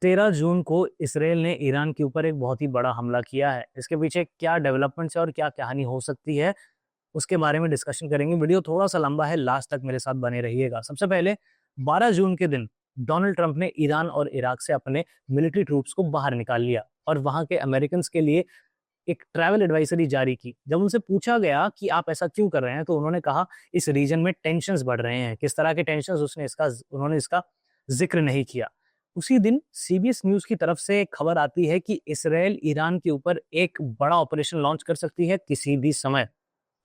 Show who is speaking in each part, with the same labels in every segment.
Speaker 1: 13 जून को इसराइल ने ईरान के ऊपर एक बहुत ही बड़ा हमला किया है। इसके पीछे क्या डेवलपमेंट्स है और क्या कहानी हो सकती है, उसके बारे में डिस्कशन करेंगे। वीडियो थोड़ा सा लंबा है, लास्ट तक मेरे साथ बने रहिएगा। सबसे पहले 12 जून के दिन डोनाल्ड ट्रंप ने ईरान और इराक से अपने मिलिट्री ट्रूप्स को बाहर निकाल लिया और वहां के अमेरिकन के लिए एक ट्रैवल एडवाइजरी जारी की। जब उनसे पूछा गया कि आप ऐसा क्यों कर रहे हैं, तो उन्होंने कहा इस रीजन में टेंशंस बढ़ रहे हैं। किस तरह के टेंशंस, उन्होंने इसका जिक्र नहीं किया। उसी दिन सीबीएस न्यूज की तरफ से एक खबर आती है कि इसराइल ईरान के ऊपर एक बड़ा ऑपरेशन लॉन्च कर सकती है किसी भी समय।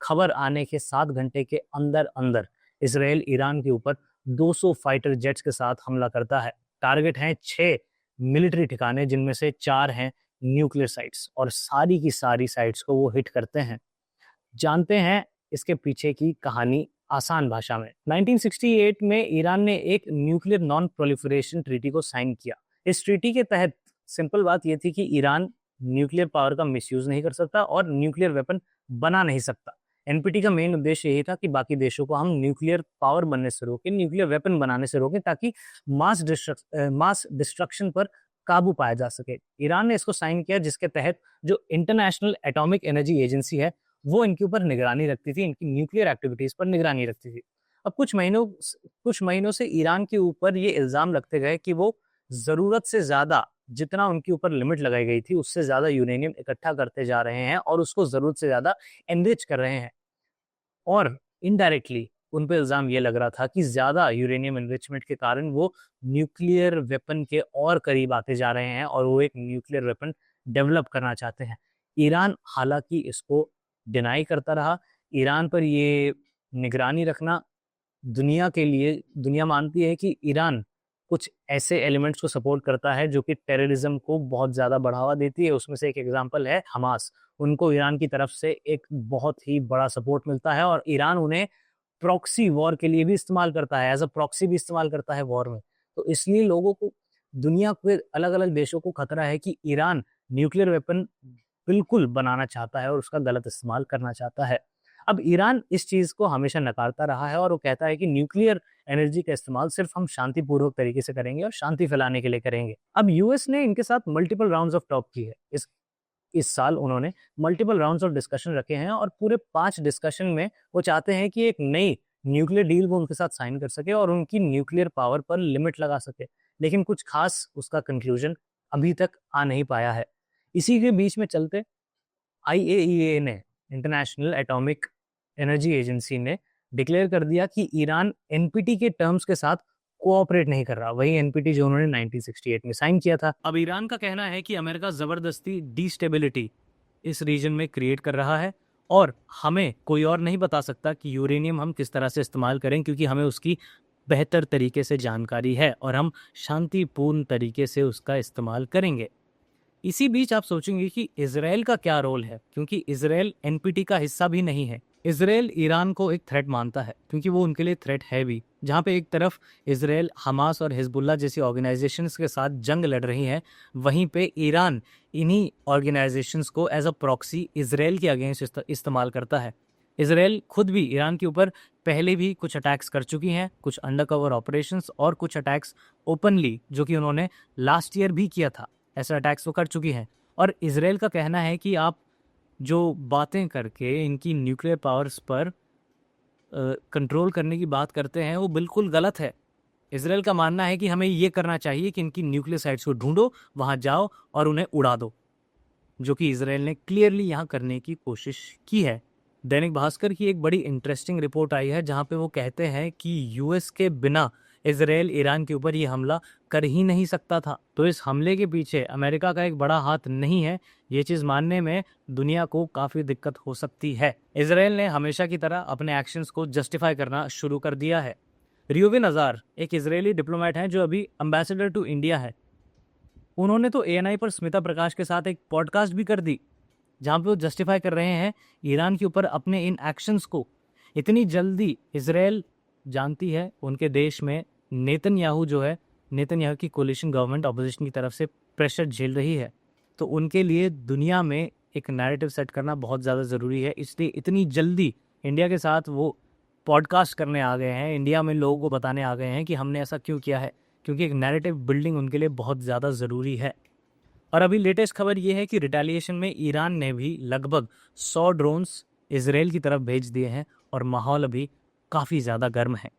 Speaker 1: खबर आने के 7 घंटे के अंदर अंदर इसराइल ईरान के ऊपर 200 फाइटर जेट्स के साथ हमला करता है। टारगेट हैं 6 मिलिट्री ठिकाने, जिनमें से 4 हैं न्यूक्लियर साइट्स, और सारी की सारी साइट्स को वो हिट करते हैं। जानते हैं इसके पीछे की कहानी आसान भाषा में। 1968 में ईरान ने एक न्यूक्लियर नॉन प्रोलिफरेशन ट्रीटी को साइन किया। इस ट्रीटी के तहत सिंपल बात यह थी कि ईरान न्यूक्लियर पावर का मिसयूज नहीं कर सकता और न्यूक्लियर वेपन बना नहीं सकता। एनपीटी का मेन उद्देश्य यही था कि बाकी देशों को हम न्यूक्लियर पावर बनने से रोकें, न्यूक्लियर वेपन बनाने से रोकें, ताकि मास डिस्ट्रक्शन पर काबू पाया जा सके। ईरान ने इसको साइन किया, जिसके तहत जो इंटरनेशनल एटॉमिक एनर्जी एजेंसी है वो इनके ऊपर निगरानी रखती थी, इनकी न्यूक्लियर एक्टिविटीज पर निगरानी रखती थी। अब कुछ महीनों से ईरान के ऊपर ये इल्जाम लगते गए कि वो जरूरत से ज्यादा, जितना उनके ऊपर लिमिट लगाई गई थी उससे ज्यादा यूरेनियम इकट्ठा करते जा रहे हैं और उसको जरूरत से ज्यादा एनरिच कर रहे हैं। और इनडायरेक्टली उन पे इल्जाम ये लग रहा था कि ज्यादा यूरेनियम एनरिचमेंट के कारण वो न्यूक्लियर वेपन के और करीब आते जा रहे हैं और वो एक न्यूक्लियर वेपन डेवलप करना चाहते हैं। ईरान हालांकि इसको डिनाई करता रहा। ईरान पर ये निगरानी रखना दुनिया मानती है कि ईरान कुछ ऐसे एलिमेंट्स को सपोर्ट करता है जो कि टेररिज्म को बहुत ज्यादा बढ़ावा देती है। उसमें से एक एग्जांपल है हमास। उनको ईरान की तरफ से एक बहुत ही बड़ा सपोर्ट मिलता है और ईरान उन्हें प्रॉक्सी वॉर के लिए भी इस्तेमाल करता है, एज अ प्रॉक्सी भी इस्तेमाल करता है वॉर में। तो इसलिए लोगों को, दुनिया के अलग अलग देशों को खतरा है कि ईरान न्यूक्लियर वेपन बिल्कुल बनाना चाहता है और उसका गलत इस्तेमाल करना चाहता है। अब ईरान इस चीज को हमेशा नकारता रहा है और वो कहता है कि न्यूक्लियर एनर्जी का इस्तेमाल सिर्फ हम शांतिपूर्वक तरीके से करेंगे और शांति फैलाने के लिए करेंगे। अब यूएस ने इनके साथ मल्टीपल राउंड्स ऑफ टॉक की है। इस साल उन्होंने मल्टीपल राउंड्स ऑफ डिस्कशन रखे हैं और पूरे 5 डिस्कशन में वो चाहते हैं कि एक नई न्यूक्लियर डील वो उनके साथ साइन कर सके और उनकी न्यूक्लियर पावर पर लिमिट लगा सके। लेकिन कुछ खास उसका कंक्लूजन अभी तक आ नहीं पाया है। इसी के बीच में चलते आईएईए ने, इंटरनेशनल एटॉमिक एनर्जी एजेंसी ने डिक्लेयर कर दिया कि ईरान एनपीटी के टर्म्स के साथ कोऑपरेट नहीं कर रहा, वही एनपीटी जो उन्होंने 1968 में साइन किया था। अब ईरान का कहना है कि अमेरिका जबरदस्ती डीस्टेबिलिटी इस रीजन में क्रिएट कर रहा है और हमें कोई और नहीं बता सकता कि यूरेनियम हम किस तरह से इस्तेमाल करें, क्योंकि हमें उसकी बेहतर तरीके से जानकारी है और हम शांतिपूर्ण तरीके से उसका इस्तेमाल करेंगे। इसी बीच आप सोचेंगे कि इजराइल का क्या रोल है, क्योंकि इजराइल एनपीटी का हिस्सा भी नहीं है। इजराइल ईरान को एक थ्रेट मानता है, क्योंकि वो उनके लिए थ्रेट है भी। जहाँ पे एक तरफ इजराइल हमास और हिजबुल्लाह जैसी ऑर्गेनाइजेशंस के साथ जंग लड़ रही है, वहीं पे ईरान इन्हीं ऑर्गेनाइजेशंस को एज अ प्रॉक्सी इजराइल के अगेंस्ट इस्तेमाल करता है। इजराइल खुद भी ईरान के ऊपर पहले भी कुछ अटैक्स कर चुकी हैं, कुछ अंडरकवर ऑपरेशंस और कुछ अटैक्स ओपनली, जो कि उन्होंने लास्ट ईयर भी किया था। ऐसे अटैक्स वो कर चुकी हैं। और इजराइल का कहना है कि आप जो बातें करके इनकी न्यूक्लियर पावर्स पर कंट्रोल करने की बात करते हैं वो बिल्कुल गलत है। इजराइल का मानना है कि हमें ये करना चाहिए कि इनकी न्यूक्लियर साइट्स को ढूंढो, वहां जाओ और उन्हें उड़ा दो, जो कि इजराइल ने क्लियरली यहाँ करने की कोशिश की है। दैनिक भास्कर की एक बड़ी इंटरेस्टिंग रिपोर्ट आई है जहाँ पे वो कहते हैं कि यूएस के बिना इजराइल ईरान के ऊपर ये हमला कर ही नहीं सकता था। तो इस हमले के पीछे अमेरिका का एक बड़ा हाथ नहीं है, ये चीज़ मानने में दुनिया को काफ़ी दिक्कत हो सकती है। इजराइल ने हमेशा की तरह अपने एक्शंस को जस्टिफाई करना शुरू कर दिया है। रियोविन अजार एक इजरायली डिप्लोमेट हैं जो अभी एम्बेसडर टू इंडिया है। उन्होंने तो एएनआई पर स्मिता प्रकाश के साथ एक पॉडकास्ट भी कर दी, जहाँ पे वो जस्टिफाई कर रहे हैं ईरान के ऊपर अपने इन एक्शंस को। इतनी जल्दी इजराइल जानती है उनके देश में नेतन्याहू जो है, नेतन्याहू की कोलिशन गवर्नमेंट अपोजिशन की तरफ से प्रेशर झेल रही है, तो उनके लिए दुनिया में एक नैरेटिव सेट करना बहुत ज़्यादा ज़रूरी है। इसलिए इतनी जल्दी इंडिया के साथ वो पॉडकास्ट करने आ गए हैं, इंडिया में लोगों को बताने आ गए हैं कि हमने ऐसा क्यों किया है। क्योंकि एक नैरेटिव बिल्डिंग उनके लिए बहुत ज़्यादा ज़रूरी है। और अभी लेटेस्ट खबर ये है कि रिटेलिएशन में ईरान ने भी लगभग 100 ड्रोन्स इसराइल की तरफ भेज दिए हैं और माहौल अभी काफ़ी ज़्यादा गर्म है।